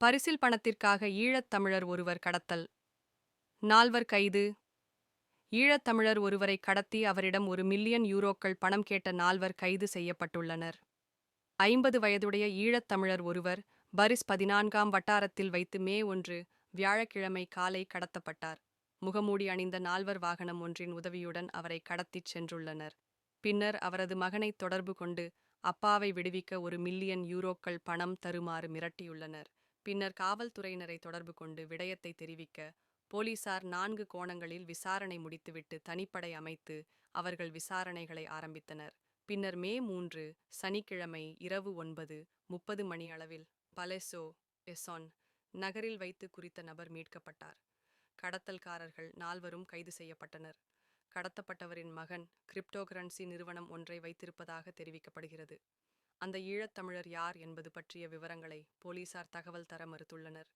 பரிசில் பணத்திற்காக ஈழத் தமிழர் ஒருவர் கடத்தல். 4 கைது. ஈழத் தமிழர் ஒருவரை கடத்தி அவரிடம் 1 மில்லியன் யூரோக்கள் பணம் கேட்ட 4 கைது செய்யப்பட்டுள்ளனர். 50 வயதுடைய ஈழத் தமிழர் ஒருவர் பரிஸ் 14ஆம் வட்டாரத்தில் வைத்து மே 1 வியாழக்கிழமை காலை கடத்தப்பட்டார். முகமூடி அணிந்த 4 வாகனம் ஒன்றின் உதவியுடன் அவரை கடத்திச் சென்றுள்ளனர். பின்னர் அவரது மகனை தொடர்பு கொண்டு அப்பாவை விடுவிக்க 1 மில்லியன் யூரோக்கள் பணம் தருமாறு மிரட்டியுள்ளனர். பின்னர் காவல்துறையினரை தொடர்பு கொண்டு விடயத்தை தெரிவிக்க போலீசார் 4 கோணங்களில் விசாரணை முடித்துவிட்டு தனிப்படை அமைத்து அவர்கள் விசாரணைகளை ஆரம்பித்தனர். பின்னர் மே 3 சனிக்கிழமை இரவு 9:30 மணி அளவில் பலெசோ எசான் நகரில் வைத்து குறித்த நபர் மீட்கப்பட்டார். கடத்தல்காரர்கள் 4 கைது செய்யப்பட்டனர். கடத்தப்பட்டவரின் மகன் கிரிப்டோகரன்சி நிறுவனம் ஒன்றை வைத்திருப்பதாக தெரிவிக்கப்படுகிறது. அந்த ஈழத்தமிழர் யார் என்பது பற்றிய விவரங்களை போலீசார் தகவல் தர மறுத்துள்ளனர்.